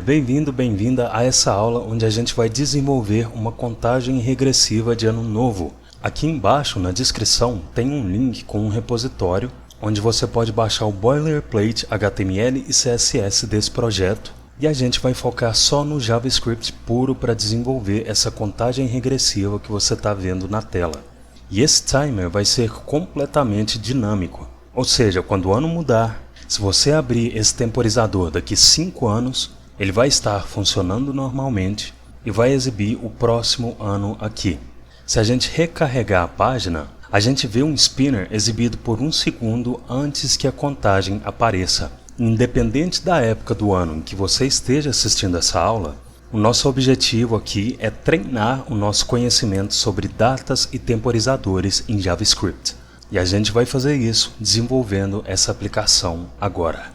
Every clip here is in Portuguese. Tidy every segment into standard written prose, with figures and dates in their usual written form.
Bem-vindo, bem-vinda a essa aula onde a gente vai desenvolver uma contagem regressiva de ano novo. Aqui embaixo na descrição tem um link com um repositório onde você pode baixar o boilerplate HTML e CSS desse projeto e a gente vai focar só no JavaScript puro para desenvolver essa contagem regressiva que você está vendo na tela. E esse timer vai ser completamente dinâmico, ou seja, quando o ano mudar, se você abrir esse temporizador daqui 5 anos, ele vai estar funcionando normalmente e vai exibir o próximo ano aqui. Se a gente recarregar a página, a gente vê um spinner exibido por 1 segundo antes que a contagem apareça. Independente da época do ano em que você esteja assistindo essa aula, o nosso objetivo aqui é treinar o nosso conhecimento sobre datas e temporizadores em JavaScript. E a gente vai fazer isso desenvolvendo essa aplicação agora.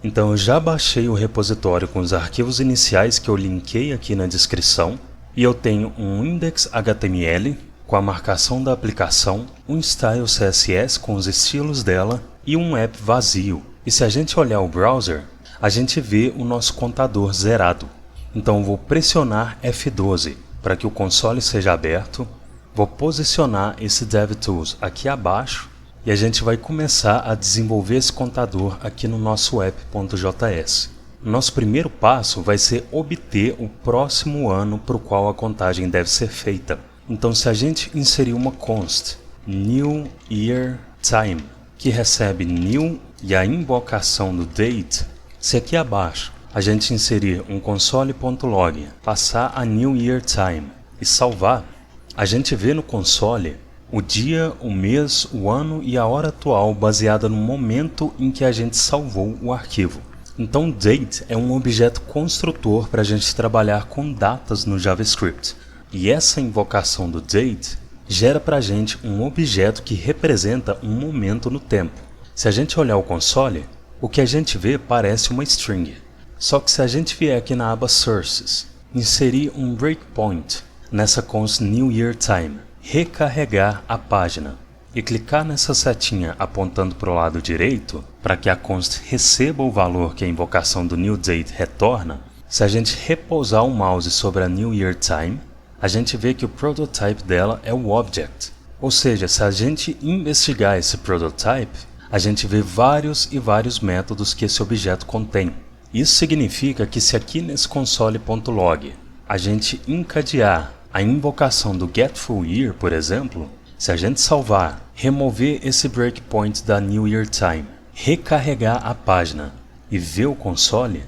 Então eu já baixei o repositório com os arquivos iniciais que eu linkei aqui na descrição. E eu tenho um index.html com a marcação da aplicação, um style CSS com os estilos dela e um app vazio. E se a gente olhar o browser, a gente vê o nosso contador zerado. Então eu vou pressionar F12 para que o console seja aberto. Vou posicionar esse DevTools aqui abaixo e a gente vai começar a desenvolver esse contador aqui no nosso app.js. Nosso primeiro passo vai ser obter o próximo ano para o qual a contagem deve ser feita. Então se a gente inserir uma const new year time, que recebe new e a invocação do date, se aqui abaixo a gente inserir um console.log, passar a new year time e salvar, a gente vê no console o dia, o mês, o ano e a hora atual baseada no momento em que a gente salvou o arquivo. Então date é um objeto construtor para a gente trabalhar com datas no JavaScript. E essa invocação do date gera para a gente um objeto que representa um momento no tempo. Se a gente olhar o console, o que a gente vê parece uma string. Só que se a gente vier aqui na aba Sources, inserir um breakpoint nessa const New Year Time, recarregar a página e clicar nessa setinha apontando para o lado direito para que a const receba o valor que a invocação do New Date retorna, se a gente repousar o mouse sobre a New Year Time, a gente vê que o prototype dela é o object. Ou seja, se a gente investigar esse prototype, a gente vê vários e vários métodos que esse objeto contém. Isso significa que se aqui nesse console.log a gente encadear a invocação do getFullYear, por exemplo, se a gente salvar, remover esse breakpoint da New Year Time, recarregar a página e ver o console,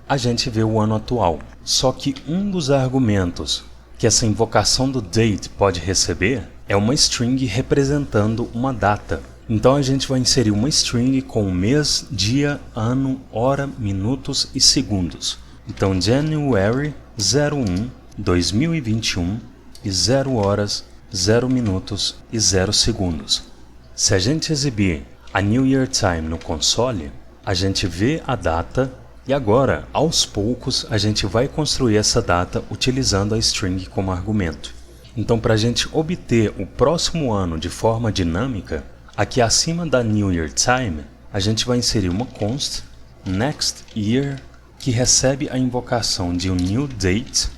a gente vê o ano atual. Só que um dos argumentos que essa invocação do date pode receber é uma string representando uma data. Então a gente vai inserir uma string com mês, dia, ano, hora, minutos e segundos. Então January 01 2021 e 0 horas, 0 minutos e 0 segundos. Se a gente exibir a New Year Time no console, a gente vê a data e agora, aos poucos, a gente vai construir essa data utilizando a string como argumento. Então, para a gente obter o próximo ano de forma dinâmica, aqui acima da New Year Time, a gente vai inserir uma const next year que recebe a invocação de um new date.getFullYear.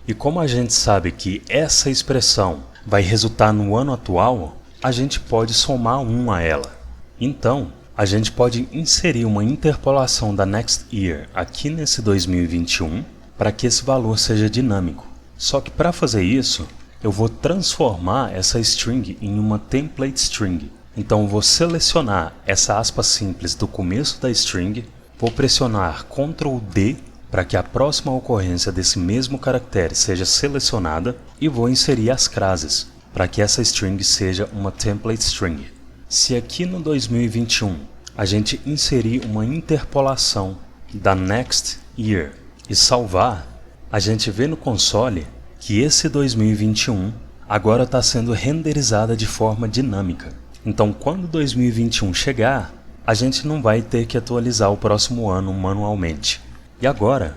E como a gente sabe que essa expressão vai resultar no ano atual, a gente pode somar 1 a ela. Então, a gente pode inserir uma interpolação da next year aqui nesse 2021 para que esse valor seja dinâmico. Só que para fazer isso, eu vou transformar essa string em uma template string. Então eu vou selecionar essa aspa simples do começo da string, vou pressionar Ctrl D para que a próxima ocorrência desse mesmo caractere seja selecionada e vou inserir as crases para que essa string seja uma template string. Se aqui no 2021 a gente inserir uma interpolação da next year e salvar, a gente vê no console que esse 2021 agora está sendo renderizada de forma dinâmica. Então quando 2021 chegar, a gente não vai ter que atualizar o próximo ano manualmente. E agora,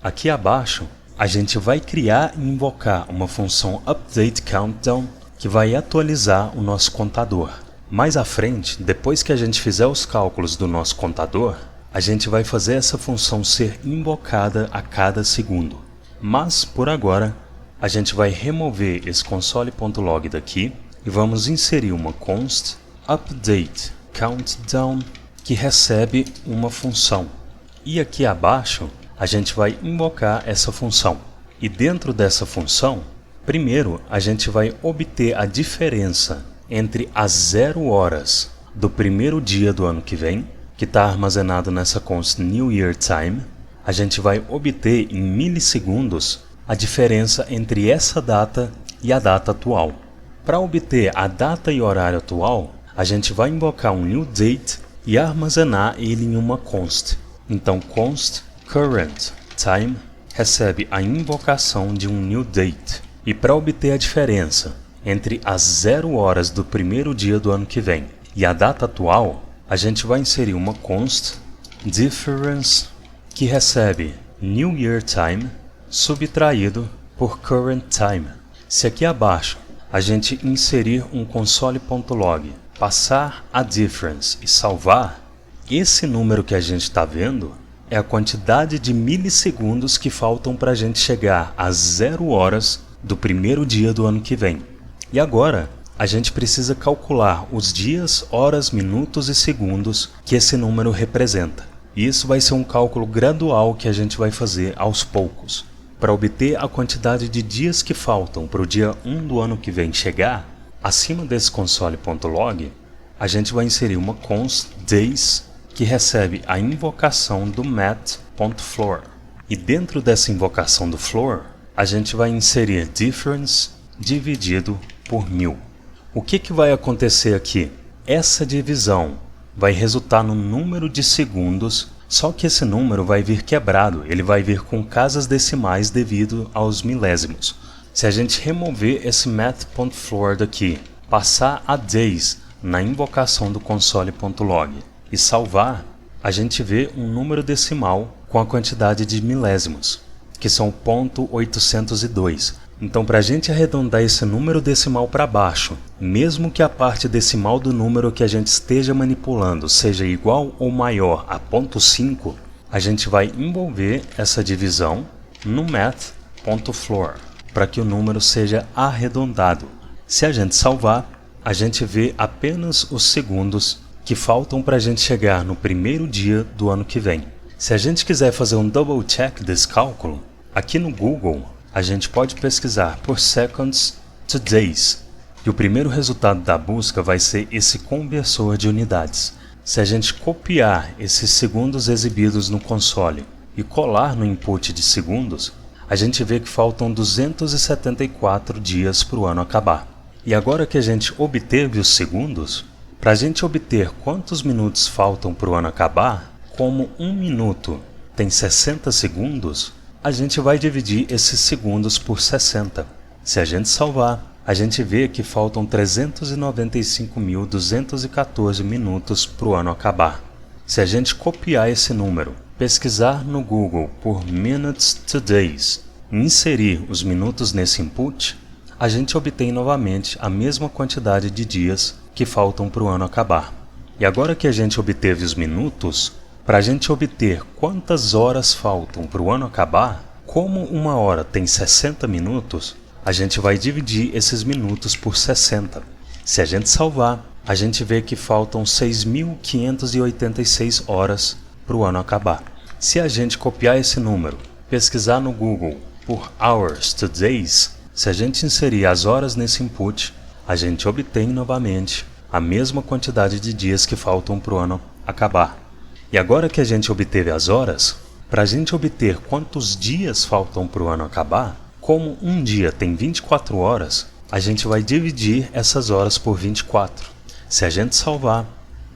aqui abaixo, a gente vai criar e invocar uma função updateCountdown que vai atualizar o nosso contador. Mais à frente, depois que a gente fizer os cálculos do nosso contador, a gente vai fazer essa função ser invocada a cada segundo. Mas, por agora, a gente vai remover esse console.log daqui e vamos inserir uma const update countdown que recebe uma função. E aqui abaixo, a gente vai invocar essa função. E dentro dessa função, primeiro a gente vai obter a diferença entre as 0 horas do primeiro dia do ano que vem, que está armazenado nessa const New Year Time. A gente vai obter em milissegundos a diferença entre essa data e a data atual. Para obter a data e horário atual, a gente vai invocar um new date e armazenar ele em uma const. Então const current time recebe a invocação de um new date. E para obter a diferença entre as 0 horas do primeiro dia do ano que vem e a data atual, a gente vai inserir uma const difference que recebe new year time subtraído por current time. Se aqui abaixo a gente inserir um console.log, passar a difference e salvar, esse número que a gente está vendo é a quantidade de milissegundos que faltam para a gente chegar às 0 horas do primeiro dia do ano que vem. E agora a gente precisa calcular os dias, horas, minutos e segundos que esse número representa. E isso vai ser um cálculo gradual que a gente vai fazer aos poucos. Para obter a quantidade de dias que faltam para o dia 1 do ano que vem chegar, acima desse console.log, a gente vai inserir uma const days que recebe a invocação do math.floor. E dentro dessa invocação do floor, a gente vai inserir difference dividido por 1000. O que vai acontecer aqui? Essa divisão vai resultar no número de segundos, só que esse número vai vir quebrado, ele vai vir com casas decimais devido aos milésimos. Se a gente remover esse math.floor daqui, passar a days na invocação do console.log e salvar, a gente vê um número decimal com a quantidade de milésimos, que são 0.802. Então, para a gente arredondar esse número decimal para baixo, mesmo que a parte decimal do número que a gente esteja manipulando seja igual ou maior a 0.5, a gente vai envolver essa divisão no math.floor, para que o número seja arredondado. Se a gente salvar, a gente vê apenas os segundos que faltam para a gente chegar no primeiro dia do ano que vem. Se a gente quiser fazer um double check desse cálculo, aqui no Google, a gente pode pesquisar por seconds to days, e o primeiro resultado da busca vai ser esse conversor de unidades. Se a gente copiar esses segundos exibidos no console e colar no input de segundos, a gente vê que faltam 274 dias para o ano acabar. E agora que a gente obteve os segundos, para a gente obter quantos minutos faltam para o ano acabar, como 1 minuto tem 60 segundos, a gente vai dividir esses segundos por 60. Se a gente salvar, a gente vê que faltam 395.214 minutos para o ano acabar. Se a gente copiar esse número, pesquisar no Google por minutes to days e inserir os minutos nesse input, a gente obtém novamente a mesma quantidade de dias que faltam para o ano acabar. E agora que a gente obteve os minutos, para a gente obter quantas horas faltam para o ano acabar, como uma hora tem 60 minutos, a gente vai dividir esses minutos por 60. Se a gente salvar, a gente vê que faltam 6.586 horas para o ano acabar. Se a gente copiar esse número, pesquisar no Google por hours to days, se a gente inserir as horas nesse input, a gente obtém novamente a mesma quantidade de dias que faltam para o ano acabar. E agora que a gente obteve as horas, para a gente obter quantos dias faltam para o ano acabar, como um dia tem 24 horas, a gente vai dividir essas horas por 24. Se a gente salvar,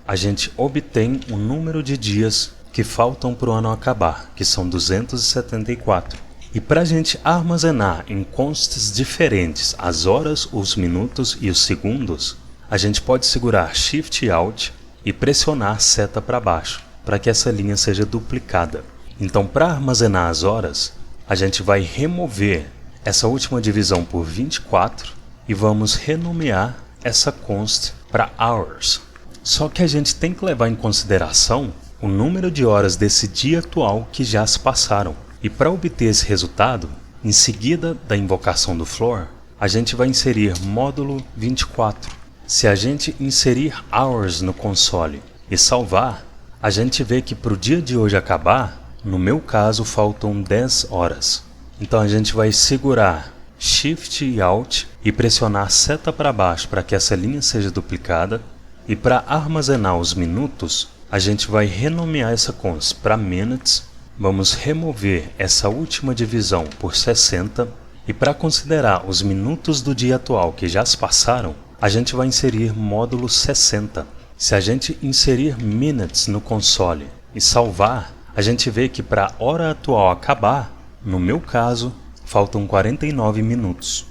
a gente obtém o número de dias que faltam para o ano acabar, que são 274. E para a gente armazenar em consts diferentes as horas, os minutos e os segundos, a gente pode segurar Shift e Alt e pressionar seta para baixo, para que essa linha seja duplicada. Então, para armazenar as horas, a gente vai remover essa última divisão por 24 e vamos renomear essa const para hours. Só que a gente tem que levar em consideração o número de horas desse dia atual que já se passaram. E para obter esse resultado, em seguida da invocação do floor, a gente vai inserir módulo 24. Se a gente inserir hours no console e salvar, a gente vê que para o dia de hoje acabar, no meu caso faltam 10 horas. Então a gente vai segurar Shift e Alt e pressionar a seta para baixo para que essa linha seja duplicada. E para armazenar os minutos, a gente vai renomear essa const para minutes. Vamos remover essa última divisão por 60. E para considerar os minutos do dia atual que já se passaram, a gente vai inserir módulo 60. Se a gente inserir minutes no console e salvar, a gente vê que para a hora atual acabar, no meu caso, faltam 49 minutos.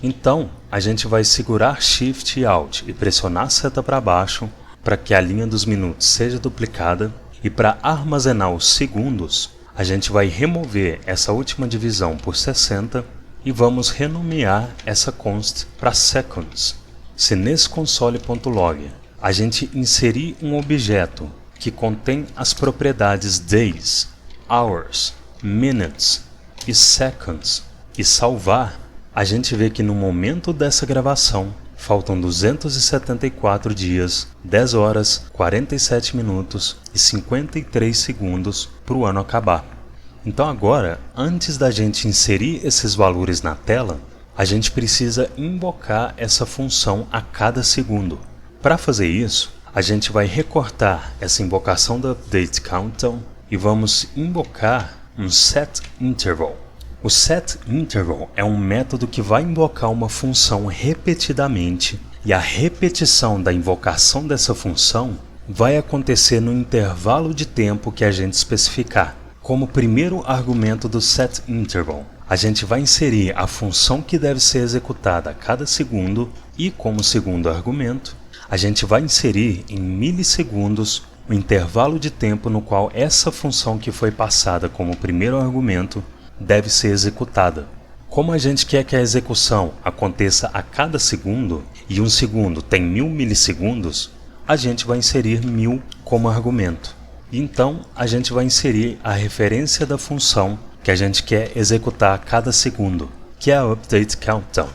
Então, a gente vai segurar Shift e Alt e pressionar a seta para baixo para que a linha dos minutos seja duplicada. E para armazenar os segundos, a gente vai remover essa última divisão por 60 e vamos renomear essa const para seconds. Se nesse console.log a gente inserir um objeto que contém as propriedades days, hours, minutes e seconds e salvar, a gente vê que no momento dessa gravação faltam 274 dias, 10 horas, 47 minutos e 53 segundos para o ano acabar. Então agora, antes da gente inserir esses valores na tela, a gente precisa invocar essa função a cada segundo. Para fazer isso, a gente vai recortar essa invocação da UpdateCountdown e vamos invocar um setInterval. O setInterval é um método que vai invocar uma função repetidamente e a repetição da invocação dessa função vai acontecer no intervalo de tempo que a gente especificar. Como primeiro argumento do setInterval, a gente vai inserir a função que deve ser executada a cada segundo e, como segundo argumento, a gente vai inserir em milissegundos o intervalo de tempo no qual essa função que foi passada como primeiro argumento deve ser executada. Como a gente quer que a execução aconteça a cada segundo e um segundo tem 1000 milissegundos, a gente vai inserir 1000 como argumento. Então, a gente vai inserir a referência da função que a gente quer executar a cada segundo, que é a UpdateCountdown.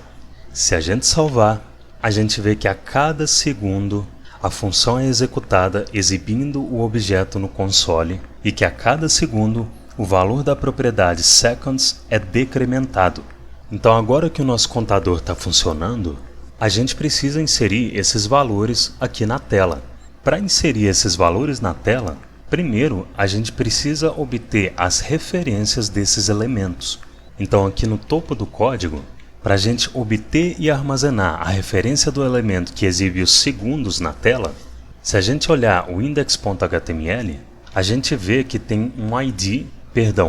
Se a gente salvar, a gente vê que a cada segundo a função é executada exibindo o objeto no console e que a cada segundo o valor da propriedade seconds é decrementado. Então agora que o nosso contador está funcionando, a gente precisa inserir esses valores aqui na tela. Para inserir esses valores na tela, primeiro a gente precisa obter as referências desses elementos. Então aqui no topo do código, para a gente obter e armazenar a referência do elemento que exibe os segundos na tela, se a gente olhar o index.html, a gente vê que tem um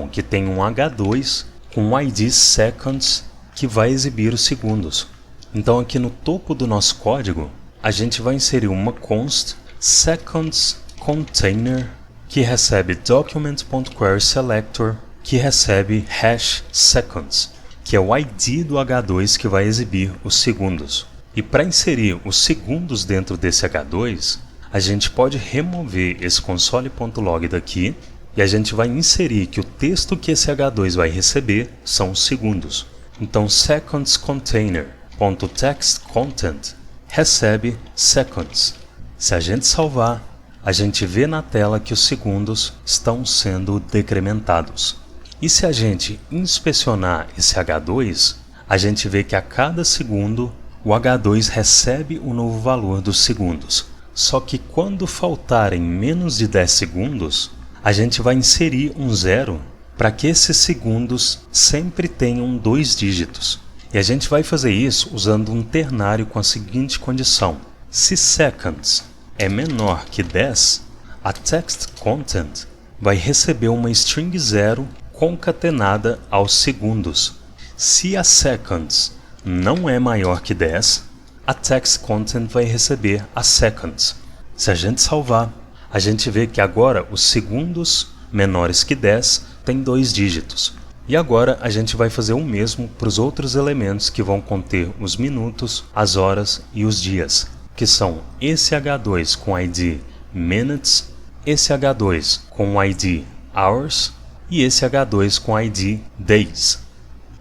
que tem um H2 com um ID seconds que vai exibir os segundos. Então aqui no topo do nosso código, a gente vai inserir uma const seconds container que recebe document.querySelector que recebe hash seconds, que é o ID do H2 que vai exibir os segundos. E para inserir os segundos dentro desse H2, a gente pode remover esse console.log daqui e a gente vai inserir que o texto que esse H2 vai receber são os segundos. Então secondsContainer.textContent recebe seconds. Se a gente salvar, a gente vê na tela que os segundos estão sendo decrementados. E se a gente inspecionar esse H2, a gente vê que a cada segundo o H2 recebe o novo valor dos segundos. Só que quando faltarem menos de 10 segundos, a gente vai inserir um zero para que esses segundos sempre tenham 2 dígitos. E a gente vai fazer isso usando um ternário com a seguinte condição. Se seconds é menor que 10, a textContent vai receber uma string 0 concatenada aos segundos. Se a seconds não é maior que 10, a textContent vai receber a seconds. Se a gente salvar, a gente vê que agora os segundos menores que 10 têm 2 dígitos. E agora a gente vai fazer o mesmo para os outros elementos que vão conter os minutos, as horas e os dias, que são esse H2 com ID minutes esse H2 com o ID hours e esse H2 com o ID days.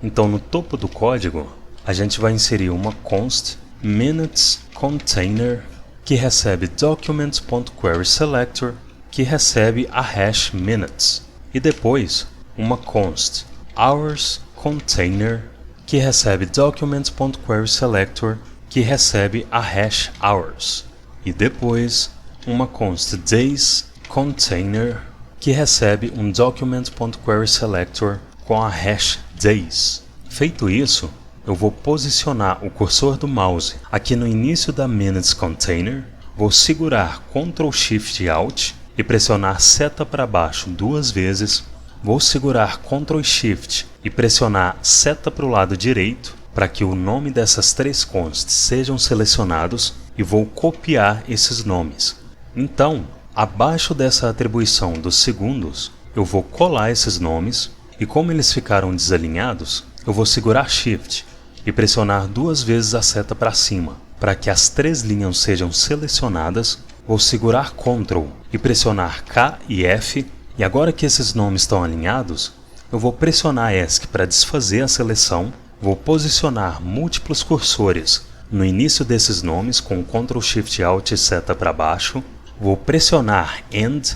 Então no topo do código a gente vai inserir uma const minutes container que recebe documents.querySelector que recebe a hash minutes e depois uma const hours container que recebe documents.querySelector que recebe a hash hours e depois uma const days container que recebe um document.querySelector com a hash days. Feito isso, eu vou posicionar o cursor do mouse aqui no início da minutes container, vou segurar Ctrl Shift Alt e pressionar seta para baixo 2 vezes, vou segurar Ctrl Shift e pressionar seta para o lado direito para que o nome dessas 3 consts sejam selecionados e vou copiar esses nomes. Então, abaixo dessa atribuição dos segundos, eu vou colar esses nomes e como eles ficaram desalinhados, eu vou segurar Shift e pressionar 2 vezes a seta para cima. Para que as 3 linhas sejam selecionadas, vou segurar Ctrl e pressionar K e F e agora que esses nomes estão alinhados, eu vou pressionar ESC para desfazer a seleção, vou posicionar múltiplos cursores no início desses nomes com Ctrl Shift Alt e seta para baixo, vou pressionar END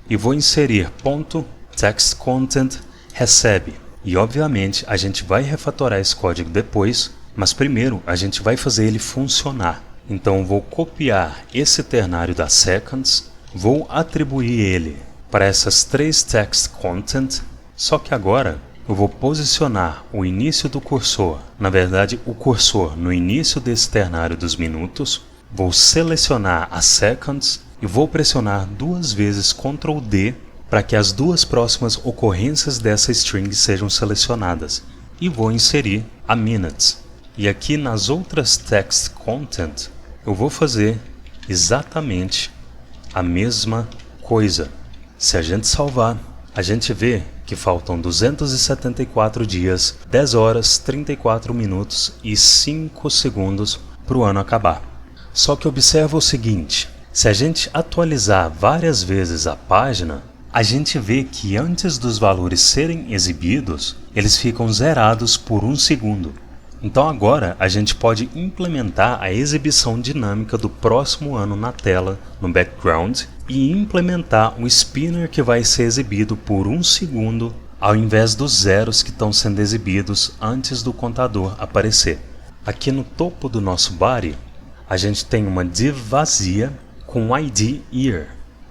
e vou inserir .TextContent recebe. E obviamente a gente vai refatorar esse código depois, mas primeiro a gente vai fazer ele funcionar. Então eu vou copiar esse ternário da seconds, vou atribuir ele para essas 3 TextContent, só que agora eu vou posicionar o início do cursor, na verdade o cursor no início desse ternário dos minutos, vou selecionar as seconds e vou pressionar 2 vezes Ctrl D para que as 2 próximas ocorrências dessa string sejam selecionadas e vou inserir a minutes. E aqui nas outras TextContent eu vou fazer exatamente a mesma coisa. Se a gente salvar, a gente vê que faltam 274 dias, 10 horas, 34 minutos e 5 segundos para o ano acabar. Só que observa o seguinte, se a gente atualizar várias vezes a página, a gente vê que antes dos valores serem exibidos, eles ficam zerados por 1 segundo. Então agora a gente pode implementar a exibição dinâmica do próximo ano na tela, no background, e implementar o spinner que vai ser exibido por 1 segundo ao invés dos zeros que estão sendo exibidos antes do contador aparecer. Aqui no topo do nosso body, a gente tem uma div vazia com ID year.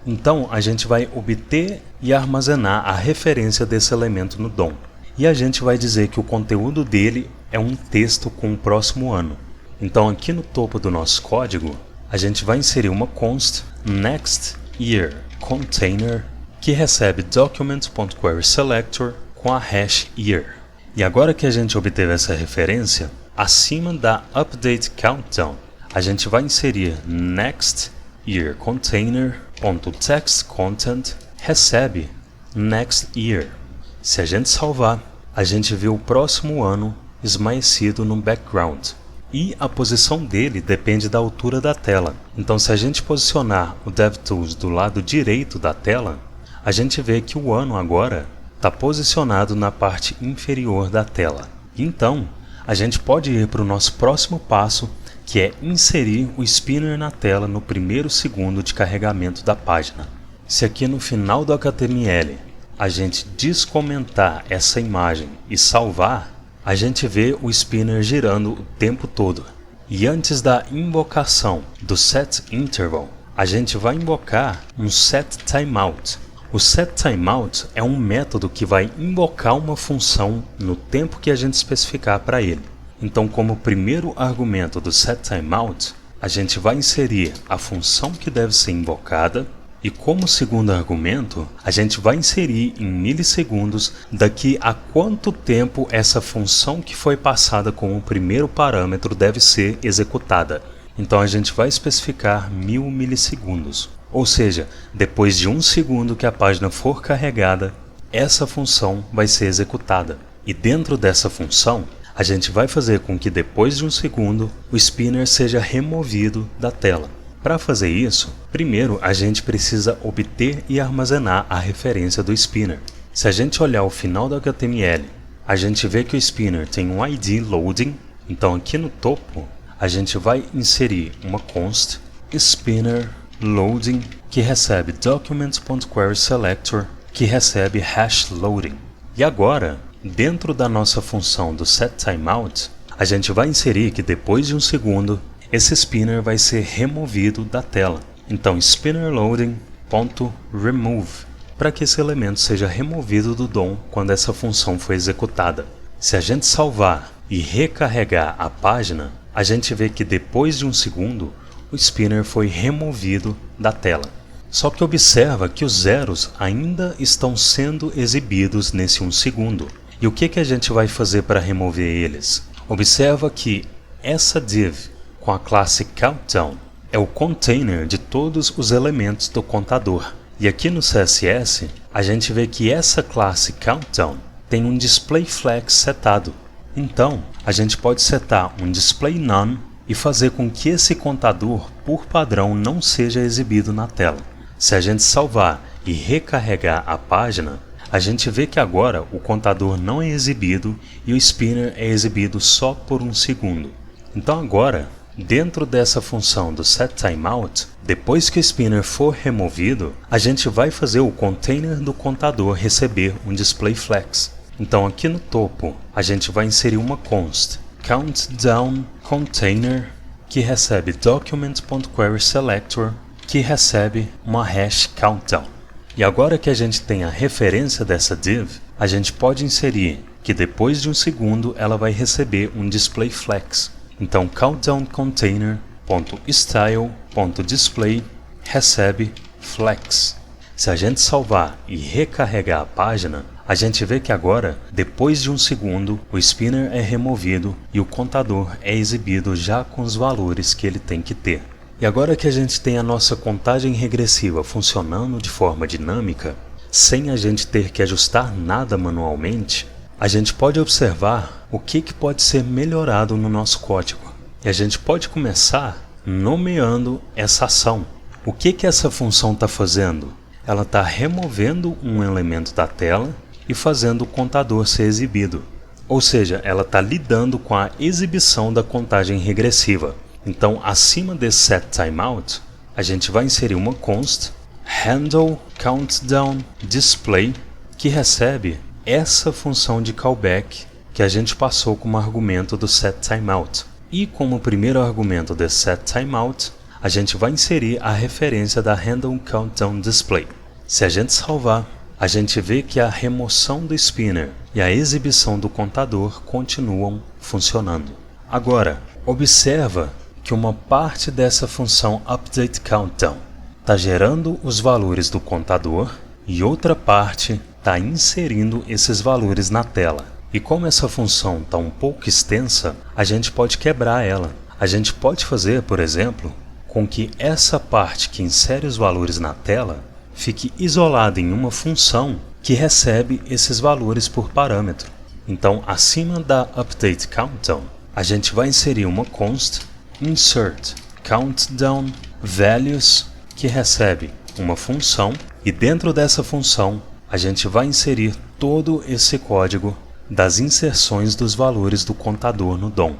Então a gente vai obter e armazenar a referência desse elemento no DOM. E a gente vai dizer que o conteúdo dele é um texto com o próximo ano. Então aqui no topo do nosso código, a gente vai inserir uma const next year container que recebe document.querySelector com a hash year. E agora que a gente obteve essa referência, acima da update countdown, a gente vai inserir next year container.textContent recebe next year. Se a gente salvar, a gente vê o próximo ano esmaecido no background. E a posição dele depende da altura da tela. Então se a gente posicionar o DevTools do lado direito da tela, a gente vê que o ano agora está posicionado na parte inferior da tela. Então, a gente pode ir para o nosso próximo passo, que é inserir o spinner na tela no primeiro segundo de carregamento da página. Se aqui no final do HTML a gente descomentar essa imagem e salvar, a gente vê o spinner girando o tempo todo. E antes da invocação do setInterval, a gente vai invocar um setTimeout. O setTimeout é um método que vai invocar uma função no tempo que a gente especificar para ele. Então, como primeiro argumento do setTimeout, a gente vai inserir a função que deve ser invocada e como segundo argumento, a gente vai inserir em milissegundos daqui a quanto tempo essa função que foi passada como o primeiro parâmetro deve ser executada. Então a gente vai especificar 1000 milissegundos. Ou seja, depois de 1 segundo que a página for carregada, essa função vai ser executada. E dentro dessa função, a gente vai fazer com que depois de 1 segundo, o spinner seja removido da tela. Para fazer isso, primeiro a gente precisa obter e armazenar a referência do spinner. Se a gente olhar o final do HTML, a gente vê que o spinner tem um ID loading, então aqui no topo a gente vai inserir uma const spinner loading que recebe document.querySelector que recebe hash loading. E agora, dentro da nossa função do setTimeout, a gente vai inserir que depois de um segundo esse spinner vai ser removido da tela. Então spinnerLoading.remove para que esse elemento seja removido do DOM quando essa função for executada. Se a gente salvar e recarregar a página, a gente vê que depois de um segundo o spinner foi removido da tela. Só que observa que os zeros ainda estão sendo exibidos nesse um segundo. E o que a gente vai fazer para remover eles? Observa que essa div com a classe Countdown é o container de todos os elementos do contador. E aqui no CSS, a gente vê que essa classe Countdown tem um displayFlex setado. Então, a gente pode setar um displayNone e fazer com que esse contador, por padrão, não seja exibido na tela. Se a gente salvar e recarregar a página, a gente vê que agora o contador não é exibido e o spinner é exibido só por um segundo. Então agora, dentro dessa função do setTimeout, depois que o spinner for removido, a gente vai fazer o container do contador receber um displayFlex. Então aqui no topo, a gente vai inserir uma const countdownContainer que recebe document.querySelector que recebe uma hash countdown. E agora que a gente tem a referência dessa div, a gente pode inserir que depois de um segundo ela vai receber um displayFlex. Então countdownContainer.style.display recebe flex. Se a gente salvar e recarregar a página, a gente vê que agora, depois de um segundo, o spinner é removido e o contador é exibido já com os valores que ele tem que ter. E agora que a gente tem a nossa contagem regressiva funcionando de forma dinâmica, sem a gente ter que ajustar nada manualmente, a gente pode observar o que pode ser melhorado no nosso código. E a gente pode começar nomeando essa ação. O que essa função está fazendo? Ela está removendo um elemento da tela e fazendo o contador ser exibido. Ou seja, ela está lidando com a exibição da contagem regressiva. Então, acima desse setTimeout, a gente vai inserir uma const handleCountdownDisplay que recebe essa função de callback que a gente passou como argumento do setTimeout. E como primeiro argumento desse setTimeout, a gente vai inserir a referência da handleCountdownDisplay. Se a gente salvar, a gente vê que a remoção do spinner e a exibição do contador continuam funcionando. Agora, observa que uma parte dessa função updateCountdown está gerando os valores do contador e outra parte está inserindo esses valores na tela. E como essa função está um pouco extensa, a gente pode quebrar ela. A gente pode fazer, por exemplo, com que essa parte que insere os valores na tela fique isolada em uma função que recebe esses valores por parâmetro. Então, acima da updateCountdown, a gente vai inserir uma const insertCountdownValues que recebe uma função e dentro dessa função a gente vai inserir todo esse código das inserções dos valores do contador no DOM.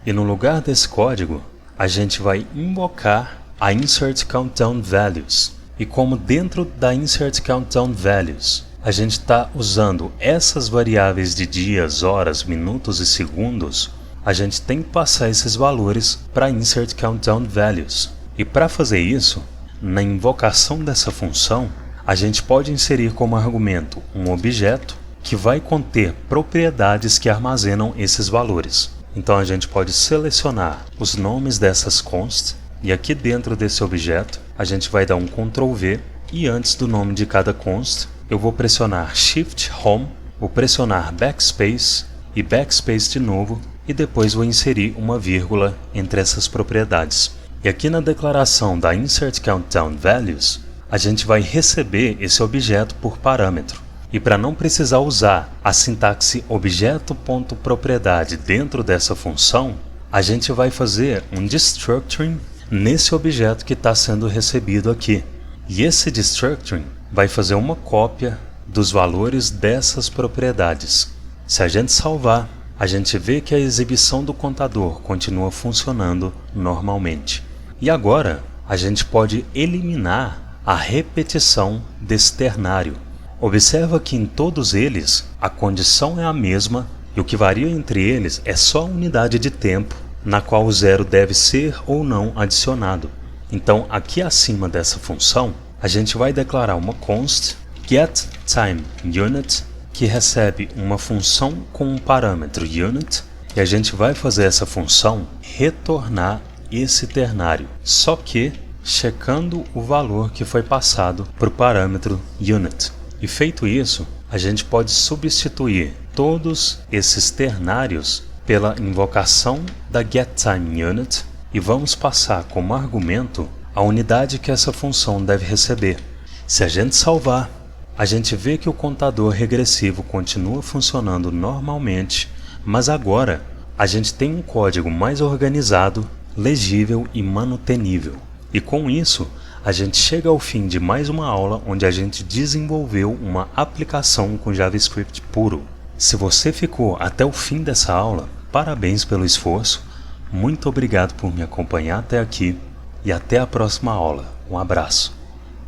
E no lugar desse código, a gente vai invocar a insertCountdownValues. E como dentro da insertCountdownValues a gente está usando essas variáveis de dias, horas, minutos e segundos, a gente tem que passar esses valores para insertCountdownValues. E para fazer isso, na invocação dessa função, a gente pode inserir como argumento um objeto que vai conter propriedades que armazenam esses valores. Então a gente pode selecionar os nomes dessas consts e aqui dentro desse objeto a gente vai dar um Ctrl V e antes do nome de cada const eu vou pressionar Shift Home, vou pressionar Backspace e Backspace de novo e depois vou inserir uma vírgula entre essas propriedades. E aqui na declaração da insertCountdownValues, a gente vai receber esse objeto por parâmetro. E para não precisar usar a sintaxe objeto.propriedade dentro dessa função, a gente vai fazer um destructuring nesse objeto que está sendo recebido aqui. E esse destructuring vai fazer uma cópia dos valores dessas propriedades. Se a gente salvar, a gente vê que a exibição do contador continua funcionando normalmente. E agora, a gente pode eliminar a repetição desse ternário. Observa que em todos eles, a condição é a mesma e o que varia entre eles é só a unidade de tempo na qual o zero deve ser ou não adicionado. Então, aqui acima dessa função, a gente vai declarar uma const getTimeUnit que recebe uma função com um parâmetro unit e a gente vai fazer essa função retornar esse ternário, só que checando o valor que foi passado para o parâmetro unit. E feito isso, a gente pode substituir todos esses ternários pela invocação da getTimeUnit e vamos passar como argumento a unidade que essa função deve receber. Se a gente salvar, a gente vê que o contador regressivo continua funcionando normalmente, mas agora a gente tem um código mais organizado, legível e manutenível. E com isso, a gente chega ao fim de mais uma aula onde a gente desenvolveu uma aplicação com JavaScript puro. Se você ficou até o fim dessa aula, parabéns pelo esforço, muito obrigado por me acompanhar até aqui e até a próxima aula. Um abraço.